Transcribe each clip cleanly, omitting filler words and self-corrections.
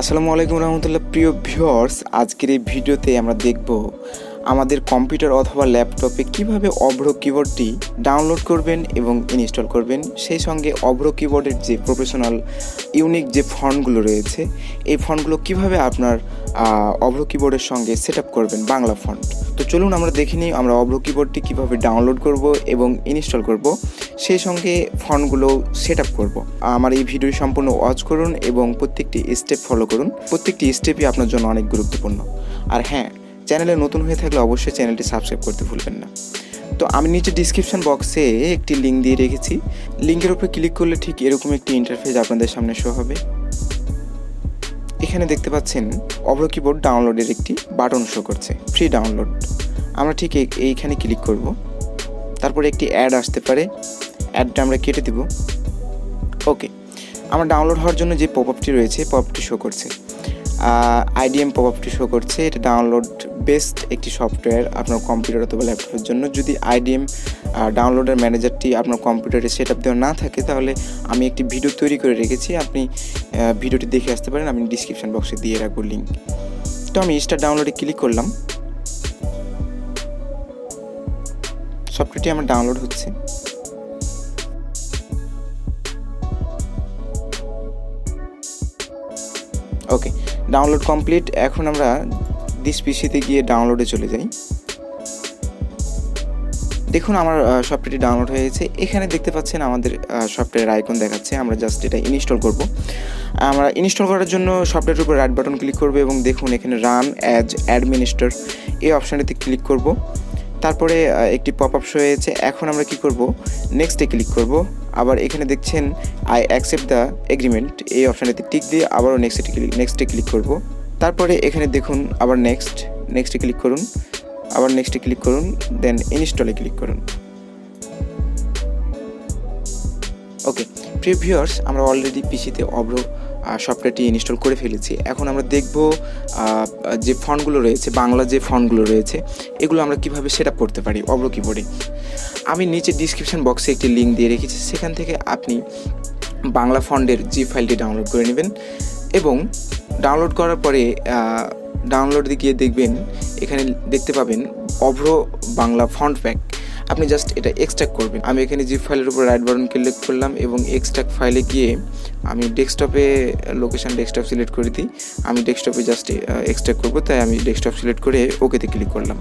আসসালামু আলাইকুম রহমতুল্লাহ। প্রিয় ভিউয়ার্স, আজকের এই ভিডিওতে আমরা দেখব আমাদের কম্পিউটার অথবা ল্যাপটপে কিভাবে অভ্রো কিবোর্ডটি ডাউনলোড করবেন এবং ইনস্টল করবেন। সেই সঙ্গে অভ্রো কিবোর্ডের যে প্রফেশনাল ইউনিক যে ফন্টগুলো রয়েছে, এই ফন্টগুলো কিভাবে আপনার অভ্রো কিবোর্ডের সঙ্গে সেট আপ করবেন বাংলা ফন্ট। তো চলুন আমরা দেখে নিই আমরা অভ্রো কিবোর্ডটি কীভাবে ডাউনলোড করব এবং ইনস্টল করব, সেই সঙ্গে ফন্টগুলো সেট আপ করবো। আমার এই ভিডিও সম্পূর্ণ ওয়াচ করুন এবং প্রত্যেকটি স্টেপ ফলো করুন। প্রত্যেকটি স্টেপই আপনার জন্য অনেক গুরুত্বপূর্ণ। আর হ্যাঁ, চ্যানেলে নতুন হয়ে থাকলে অবশ্যই চ্যানেলটি সাবস্ক্রাইব করতে ভুলবেন না। তো আমি নিচে ডিসক্রিপশন বক্সে একটি লিঙ্ক দিয়ে রেখেছি। লিঙ্কের উপরে ক্লিক করলে ঠিক এরকম একটি ইন্টারফেস আপনাদের সামনে শো হবে। এখানে দেখতে পাচ্ছেন অভ্রো কিবোর্ড ডাউনলোডের একটি বাটন শো করছে, ফ্রি ডাউনলোড। আমরা ঠিক এইখানে ক্লিক করব। তারপরে একটি অ্যাড আসতে পারে, অ্যাডটা আমরা কেটে দিব। ওকে, আমার ডাউনলোড হওয়ার জন্য যে পপআপটি রয়েছে, পপআপটি শো করছে, আইডিএম পপআপটি শো করছে। এটা ডাউনলোড বেস্ট একটি সফটওয়্যার আপনার কম্পিউটার অথবা ল্যাপটপের জন্য। যদি আইডিএম ডাউনলোডার ম্যানেজারটি আপনার কম্পিউটারে সেট আপ দেওয়া না থাকে, তাহলে আমি একটি ভিডিও তৈরি করে রেখেছি, আপনি ভিডিওটি দেখে আসতে পারেন। আমি ডিসক্রিপশন বক্সে দিয়ে রাখবো লিঙ্ক। তো আমি স্টার্ট ডাউনলোডে ক্লিক করলাম। সফটওয়্যারটি আমার ডাউনলোড হচ্ছে। ওকে, ডাউনলোড কমপ্লিট। এখন আমরা দিস পিসিতে গিয়ে ডাউনলোডে চলে যাই। দেখুন আমার সফটওয়্যারটি ডাউনলোড হয়ে গেছে। এখানে দেখতে পাচ্ছেন আমাদের সফটওয়্যার আইকন দেখাচ্ছে। আমরা জাস্ট এটা ইনস্টল করব। আমরা ইনস্টল করার জন্য সফটওয়্যারের উপর রাইট বাটন ক্লিক করব এবং দেখুন এখানে রান অ্যাজ অ্যাডমিনিস্ট্রেটর এই অপশানটিতে ক্লিক করব। তারপরে একটি পপআপ শো হয়েছে। এখন আমরা কি করব, নেক্সটে ক্লিক করব। আবার এখানে দেখছেন আই অ্যাকসেপ্ট দ্য এগ্রিমেন্ট এই অপশানটিতে টিক দিয়ে আবারও নেক্সটে ক্লিক করব। তারপরে এখানে দেখুন আবার নেক্সটে ক্লিক করুন, আবার নেক্সটে ক্লিক করুন, দেন ইনস্টলে ক্লিক করুন। ওকে প্রিয় ভিউয়ার্স, আমরা অলরেডি পিসিতে অভ্রো সফটওয়্যারটি ইনস্টল করে ফেলেছি। এখন আমরা দেখব যে ফন্টগুলো রয়েছে, বাংলা যে ফন্টগুলো রয়েছে, এগুলো আমরা কিভাবে সেট আপ করতে পারি অভ্রো কিবোর্ডে। আমি নিচে ডিসক্রিপশন বক্সে একটি লিঙ্ক দিয়ে রেখেছি, সেখান থেকে আপনি বাংলা ফন্টের জি ফাইলটি ডাউনলোড করে নেবেন এবং ডাউনলোড করার পরে ডাউনলোডে গিয়ে দেখবেন এখানে দেখতে পাবেন অভ্রো বাংলা ফন্ট প্যাক। আপনি জাস্ট এটা এক্সট্রাক্ট করবেন। আমি এখানে জিপ ফাইলের উপর রাইট বাটন ক্লিক করলাম এবং এক্সট্রাক্ট ফাইলে গিয়ে আমি ডেস্কটপে লোকেশান ডেস্কটপ সিলেক্ট করে দিই। আমি ডেস্কটপে জাস্ট এক্সট্রাক্ট করবো, তাই আমি ডেস্কটপ সিলেক্ট করে ওকেতে ক্লিক করলাম।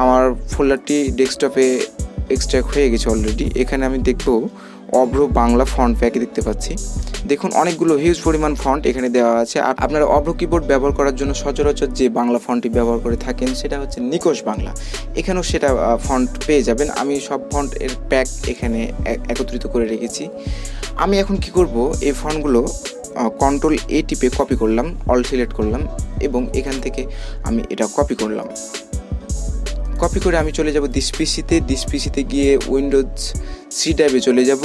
আমার ফোল্ডারটি ডেস্কটপে এক্সট্রাক্ট হয়ে গেছে অলরেডি। এখানে আমি দেখব অভ্রো বাংলা ফন্ট প্যাকে দেখতে পাচ্ছি। দেখুন অনেকগুলো হিউজ পরিমাণ ফন্ট এখানে দেওয়া আছে। আপনারা অভ্রো কিবোর্ড ব্যবহার করার জন্য সচরাচর যে বাংলা ফন্টটি ব্যবহার করে থাকেন সেটা হচ্ছে নিকোষ বাংলা। এখানেও সেটা ফন্ট পেয়ে যাবেন। আমি সব ফন্ট এর প্যাক এখানে একত্রিত করে রেখেছি। আমি এখন কি করব, এই ফন্টগুলো কন্ট্রোল এ টিপে কপি করলাম, অল সিলেক্ট করলাম এবং এখান থেকে আমি এটা কপি করলাম। কপি করে আমি চলে যাব দিস পিসিতে গিয়ে উইন্ডোজ সি ড্রাইভে চলে যাব।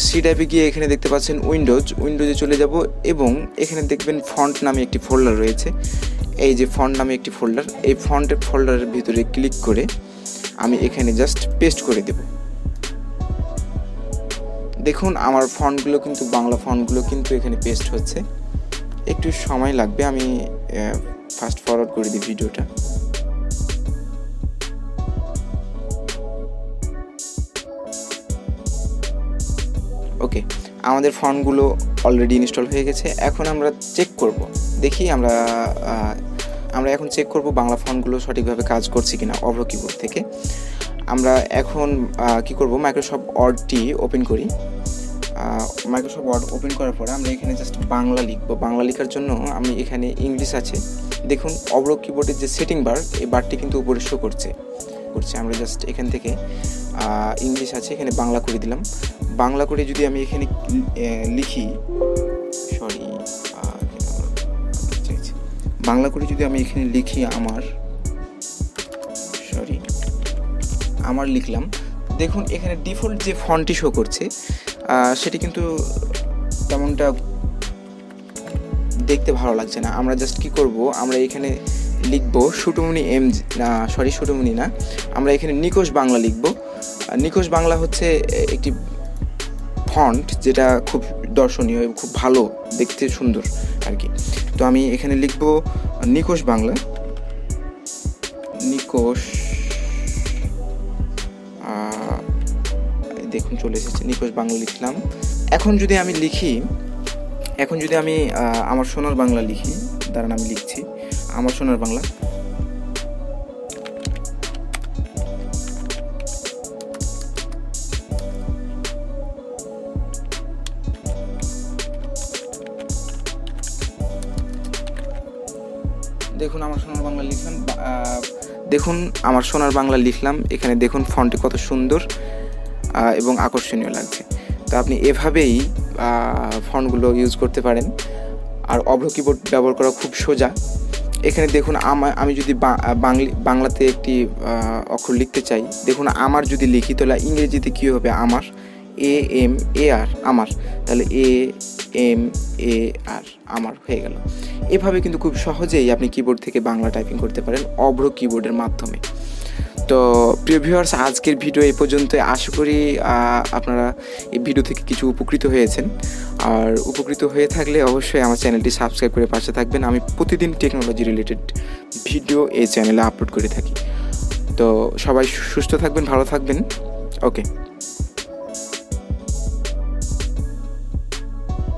সি ড্রাইভে গিয়ে এখানে দেখতে পাচ্ছেন উইন্ডোজে চলে যাব এবং এখানে দেখবেন ফন্ট নামে একটি ফোল্ডার রয়েছে। এই যে ফন্ট নামে একটি ফোল্ডার, এই ফোল্ডারের ভিতরে ক্লিক করে আমি এখানে জাস্ট পেস্ট করে দেব। দেখুন আমার ফন্টগুলো কিন্তু বাংলা ফন্টগুলো কিন্তু এখানে পেস্ট হচ্ছে। একটু সময় লাগবে, আমি ফাস্ট ফরওয়ার্ড করে দিই ভিডিওটা। ওকে, আমাদের ফন্টগুলো অলরেডি ইনস্টল হয়ে গেছে। এখন আমরা চেক করব, দেখি আমরা এখন চেক করব বাংলা ফন্টগুলো সঠিকভাবে কাজ করছে কিনা অভ্রো কিবোর্ড থেকে। আমরা এখন কি করব, মাইক্রোসফট ওয়ার্ডটি ওপেন করি। মাইক্রোসফট ওয়ার্ড ওপেন করার পরে আমরা এখানে জাস্ট বাংলা লিখব। বাংলা লেখার জন্য আমি এখানে ইংলিশ আছে। দেখুন অভ্রো কিবোর্ডের যে সেটিং বার, এই বারটি কিন্তু উপরে শো করছে। আমরা জাস্ট এখান থেকে ইংলিশ আছে, এখানে বাংলা করে দিলাম। বাংলা করে যদি আমি এখানে লিখি, বাংলা করে যদি আমি এখানে লিখি আমার লিখলাম। দেখুন এখানে ডিফল্ট যে ফন্টটি শো করছে সেটি কিন্তু তেমনটা দেখতে ভালো লাগছে না। আমরা জাস্ট কি করব, আমরা এখানে লিখব সুটুমনি না, আমরা এখানে নিকোষ বাংলা লিখব। নিকোষ বাংলা হচ্ছে একটি ফন্ট যেটা খুব দর্শনীয় এবং খুব ভালো, দেখতে সুন্দর আর কি। তো আমি এখানে লিখব নিকোষ বাংলা, নিকোষ, দেখুন চলে এসেছে, নিকোষ বাংলা লিখলাম। এখন যদি আমি আমার সোনার বাংলা লিখি, দাঁড়ান আমি লিখছি আমার সোনার বাংলা। দেখুন আমার সোনার বাংলা লিখলাম, এখানে দেখুন ফন্টটি কত সুন্দর এবং আকর্ষণীয় লাগছে। তো আপনি এভাবেই ফন্টগুলো ইউজ করতে পারেন। আর অভ্র কিবোর্ড ব্যবহার করা খুব সোজা। এখানে দেখুন আমি যদি বাংলাতে একটি অক্ষর লিখতে চাই, দেখুন আমার যদি লিখি তাহলে ইংরেজিতে কী হবে, আমার AMAR, আমার, তাহলে AMAR, আমার হয়ে গেল। এভাবে কিন্তু খুব সহজেই আপনি কিবোর্ড থেকে বাংলা টাইপিং করতে পারেন অভ্র কিবোর্ডের মাধ্যমে। তো প্রিয় ভিউয়ার্স, আজকের ভিডিও এই পর্যন্ত। আশা করি আপনারা এই ভিডিও থেকে কিছু উপকৃত হয়েছেন। আর উপকৃত হয়ে থাকলে অবশ্যই আমার চ্যানেলটি সাবস্ক্রাইব করে পাশে থাকবেন। আমি প্রতিদিন টেকনোলজি রিলেটেড ভিডিও এই চ্যানেলে আপলোড করে থাকি। তো সবাই সুস্থ থাকবেন, ভালো থাকবেন। ওকে।